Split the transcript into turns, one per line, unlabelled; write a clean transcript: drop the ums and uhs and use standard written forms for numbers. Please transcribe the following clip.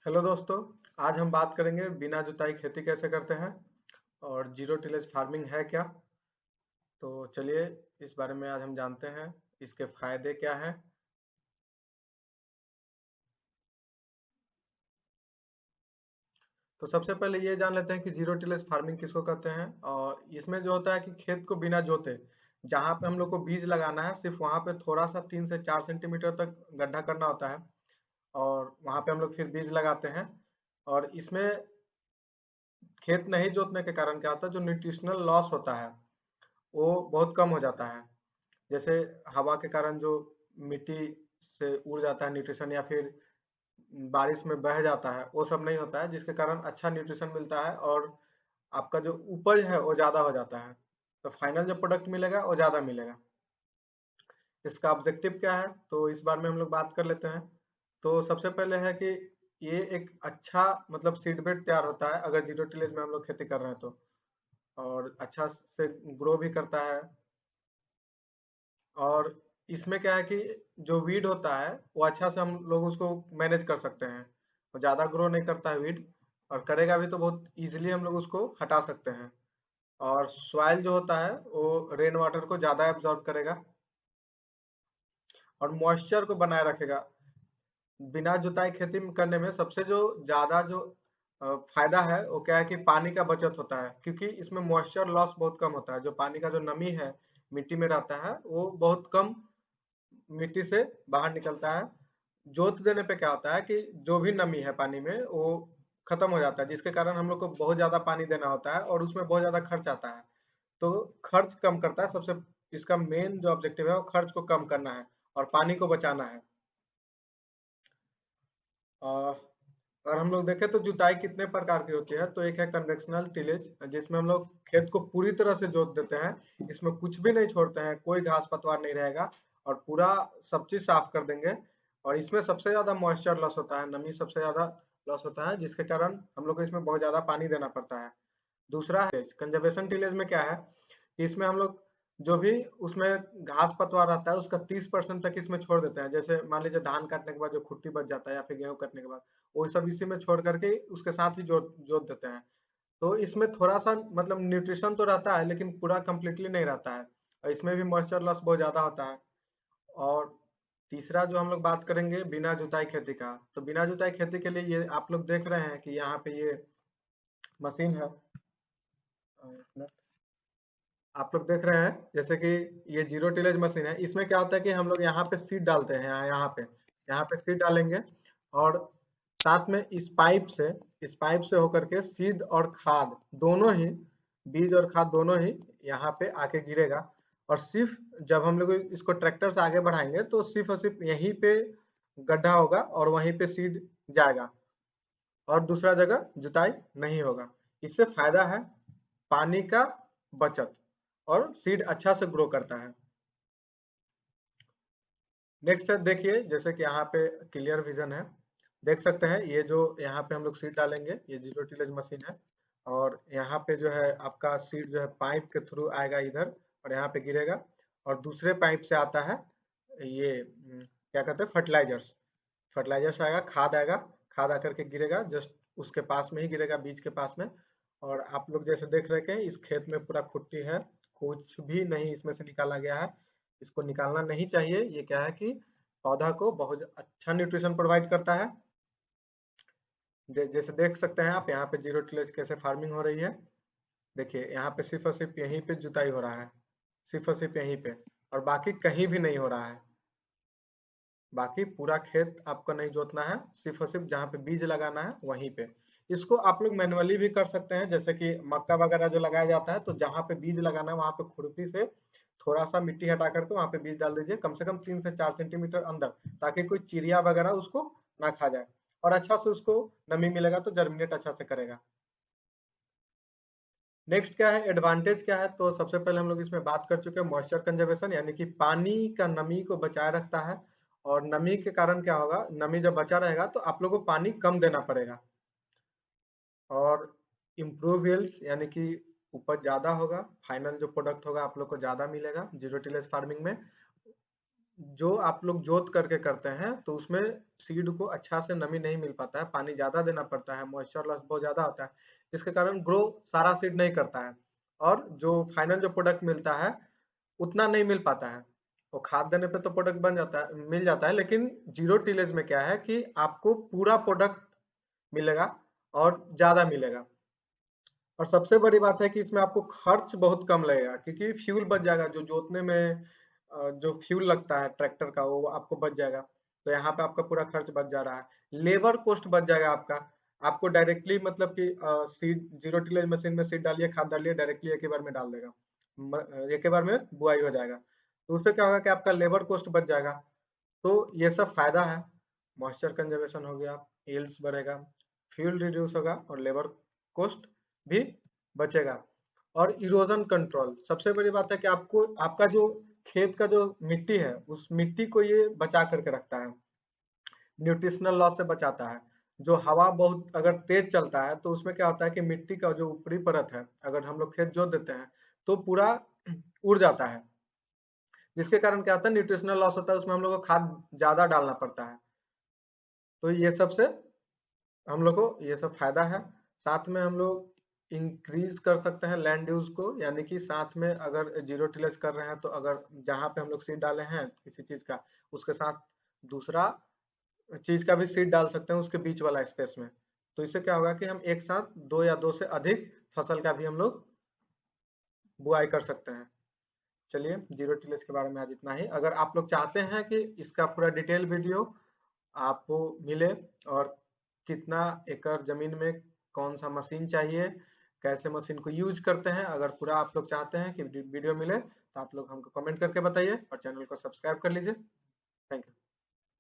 Hello दोस्तों। आज हम बात करेंगे बिना जुताई खेती कैसे करते हैं और जीरो टिलेज फार्मिंग है क्या। तो चलिए इस बारे में आज हम जानते हैं, इसके फायदे क्या हैं। तो सबसे पहले ये जान लेते हैं कि जीरो टिलेज फार्मिंग किसको कहते हैं। और इसमें जो होता है कि खेत को बिना जोते जहाँ पे हम लोग को बीज लगाना है, सिर्फ वहाँ पे थोड़ा सा 3 से 4 सेंटीमीटर तक गड्ढा करना होता है और वहाँ पे हम लोग फिर बीज लगाते हैं। और इसमें खेत नहीं जोतने के कारण क्या होता है, जो न्यूट्रिशनल लॉस होता है वो बहुत कम हो जाता है। जैसे हवा के कारण जो मिट्टी से उड़ जाता है न्यूट्रिशन, या फिर बारिश में बह जाता है, वो सब नहीं होता है, जिसके कारण अच्छा न्यूट्रिशन मिलता है और आपका जो उपज है वो ज़्यादा हो जाता है। तो फाइनल जो प्रोडक्ट मिलेगा वो ज़्यादा मिलेगा। इसका ऑब्जेक्टिव क्या है, तो इस बारे में हम लोग बात कर लेते हैं। तो सबसे पहले है कि ये एक अच्छा मतलब सीड बेड तैयार होता है अगर जीरो टिलेज में हम लोग खेती कर रहे हैं तो, और अच्छा से ग्रो भी करता है। और इसमें क्या है कि जो वीड होता है वो अच्छा से हम लोग उसको मैनेज कर सकते हैं। वो ज़्यादा ग्रो नहीं करता है वीड, और करेगा भी तो बहुत इजीली हम लोग उसको हटा सकते हैं। और सॉइल जो होता है वो रेन वाटर को ज़्यादा एब्जॉर्ब करेगा और मॉइस्चर को बनाए रखेगा। बिना जुताई खेती में करने में सबसे जो ज़्यादा जो फायदा है वो क्या है कि पानी का बचत होता है, क्योंकि इसमें मॉइस्चर लॉस बहुत कम होता है। जो पानी का जो नमी है मिट्टी में रहता है वो बहुत कम मिट्टी से बाहर निकलता है। जोत देने पे क्या होता है कि जो भी नमी है पानी में वो खत्म हो जाता है, जिसके कारण हम लोग को बहुत ज्यादा पानी देना होता है और उसमें बहुत ज्यादा खर्च आता है। तो खर्च कम करता है। सबसे इसका मेन जो ऑब्जेक्टिव है वो खर्च को कम करना है और पानी को बचाना है। और हम लोग देखें तो जुताई कितने प्रकार की होती है, तो एक है कन्वेंशनल टिलेज, जिसमें हम लोग खेत को पूरी तरह से जोत देते हैं। इसमें कुछ भी नहीं छोड़ते हैं, कोई घास पतवार नहीं रहेगा और पूरा सब चीज साफ कर देंगे। और इसमें सबसे ज्यादा मॉइस्चर लॉस होता है, नमी सबसे ज्यादा लॉस होता है, जिसके कारण हम लोग को इसमें बहुत ज्यादा पानी देना पड़ता है। दूसरा है कंजर्वेशन टिलेज में क्या है कि इसमें हम लोग जो भी उसमें घास पतवार रहता है उसका 30% तक इसमें छोड़ देते हैं। जैसे मान लीजिए धान काटने के बाद जो खुट्टी बच जाता है या फिर गेहूं कटने के बाद, वो सब इसी में छोड़ करके उसके साथ ही जोत जोत देते हैं। तो इसमें थोड़ा सा मतलब न्यूट्रिशन तो रहता है लेकिन पूरा कंप्लीटली नहीं रहता है, और इसमें भी मॉइस्चर लॉस बहुत ज्यादा होता है। और तीसरा जो हम लोग बात करेंगे बिना जुताई खेती का, तो बिना जुताई खेती के लिए ये आप लोग देख रहे हैं कि यहाँ पे ये मशीन है। आप लोग देख रहे हैं जैसे कि ये जीरो टिलेज मशीन है। इसमें क्या होता है कि हम लोग यहाँ पे सीड डालते हैं, यहाँ पे सीड डालेंगे और साथ में इस पाइप से होकर के सीड और खाद दोनों ही, बीज और खाद दोनों ही यहाँ पे आके गिरेगा। और सिर्फ जब हम लोग इसको ट्रैक्टर से आगे बढ़ाएंगे तो सिर्फ और सिर्फ यहीं पे गड्ढा होगा और वहीं पे सीड जाएगा और दूसरा जगह जुताई नहीं होगा। इससे फायदा है पानी का बचत, और सीड अच्छा से ग्रो करता है। नेक्स्ट देखिए, जैसे कि यहाँ पे क्लियर विजन है, देख सकते हैं ये जो यहाँ पे हम लोग सीड डालेंगे, ये जीरो टिलेज मशीन है। और यहाँ पे जो है आपका सीड जो है पाइप के थ्रू आएगा इधर और यहाँ पे गिरेगा। और दूसरे पाइप से आता है ये क्या कहते हैं, फर्टिलाइजर्स। फर्टिलाइजर्स आएगा, खाद आएगा, खाद आकर के गिरेगा जस्ट उसके पास में ही गिरेगा, बीज के पास में। और आप लोग जैसे देख रहे हैं इस खेत में पूरा खुट्टी है, कुछ भी नहीं इसमें से निकाला गया है। इसको निकालना नहीं चाहिए। ये क्या है कि पौधा को बहुत अच्छा न्यूट्रिशन प्रोवाइड करता है। जैसे देख सकते हैं आप यहाँ पे जीरो टिलेज कैसे फार्मिंग हो रही है। देखिए यहाँ पे सिर्फ और सिर्फ यहीं पे जुताई हो रहा है, सिर्फ और सिर्फ यहीं पे, और बाकी कहीं भी नहीं हो रहा है। बाकी पूरा खेत आपको नहीं जोतना है, सिर्फ और सिर्फ जहाँ पे बीज लगाना है वहीं पे। इसको आप लोग मैनुअली भी कर सकते हैं, जैसे कि मक्का वगैरह जो लगाया जाता है तो जहाँ पे बीज लगाना है वहाँ पे खुरपी से थोड़ा सा मिट्टी हटा करके वहाँ पे बीज डाल दीजिए, कम से कम 3 से 4 सेंटीमीटर अंदर, ताकि कोई चिड़िया वगैरह उसको ना खा जाए और अच्छा से उसको नमी मिलेगा तो जर्मिनेट अच्छा से करेगा। नेक्स्ट क्या है, एडवांटेज क्या है, तो सबसे पहले हम लोग इसमें बात कर चुके हैं मॉइस्चर कंजर्वेशन, यानी कि पानी का नमी को बचाए रखता है। और नमी के कारण क्या होगा, नमी जब बचा रहेगा तो आप लोगों को पानी कम देना पड़ेगा। और इम्प्रूव यील्ड्स, यानी कि उपज ज़्यादा होगा, फाइनल जो प्रोडक्ट होगा आप लोग को ज़्यादा मिलेगा जीरो टिलेज फार्मिंग में। जो आप लोग जोत करके करते हैं तो उसमें सीड को अच्छा से नमी नहीं मिल पाता है, पानी ज्यादा देना पड़ता है, मॉइस्चर लॉस बहुत ज्यादा होता है, जिसके कारण ग्रो सारा सीड नहीं करता है और जो फाइनल जो प्रोडक्ट मिलता है उतना नहीं मिल पाता है। वो खाद देने पे तो प्रोडक्ट बन जाता है, मिल जाता है, लेकिन जीरो टिलेज में क्या है कि आपको पूरा प्रोडक्ट मिलेगा और ज्यादा मिलेगा। और सबसे बड़ी बात है कि इसमें आपको खर्च बहुत कम लगेगा, क्योंकि फ्यूल बच जाएगा, जो जोतने में जो फ्यूल लगता है ट्रैक्टर का वो आपको बच जाएगा। तो यहाँ पे आपका पूरा खर्च बच जा रहा है, लेबर कॉस्ट बच जाएगा आपका। आपको डायरेक्टली मतलब कि सीड जीरो टिलेज मशीन में सीड डालिए, खाद डालिए, डायरेक्टली एक ही बार में डाल देगा, एक ही बार में बुआई हो जाएगा। तो उससे क्या होगा कि आपका लेबर कॉस्ट बच जाएगा। तो ये सब फायदा है, मॉइस्चर कंजर्वेशन हो गया, यील्ड्स बढ़ेगा, फ्यूल रिड्यूस होगा और लेबर कॉस्ट भी बचेगा। और इरोजन कंट्रोल सबसे बड़ी बात है कि आपको आपका जो खेत का जो मिट्टी है उस मिट्टी को ये बचा करके रखता है, न्यूट्रिशनल लॉस से बचाता है। जो हवा बहुत अगर तेज चलता है तो उसमें क्या होता है कि मिट्टी का जो ऊपरी परत है, अगर हम लोग खेत जोत देते हैं तो पूरा उड़ जाता है, जिसके कारण क्या होता है न्यूट्रिशनल लॉस होता है, उसमें हम लोग को खाद ज्यादा डालना पड़ता है। तो ये सब से हम लोग को ये सब फायदा है। साथ में हम लोग इंक्रीज कर सकते हैं लैंड यूज को, यानी कि साथ में अगर जीरो टिलेज कर रहे हैं तो अगर जहां पे हम लोग सीड डाले हैं किसी चीज का, उसके साथ दूसरा चीज का भी सीड डाल सकते हैं उसके बीच वाला स्पेस में। तो इससे क्या होगा कि हम एक साथ दो या दो से अधिक फसल का भी हम लोग बुआई कर सकते हैं। चलिए, जीरो टिलेज के बारे में आज इतना ही। अगर आप लोग चाहते हैं कि इसका पूरा डिटेल वीडियो आपको मिले और कितना एकड़ जमीन में कौन सा मशीन चाहिए, कैसे मशीन को यूज करते हैं, अगर पूरा आप लोग चाहते हैं कि वीडियो मिले तो आप लोग हमको कमेंट करके बताइए और चैनल को सब्सक्राइब कर लीजिए। Thank you.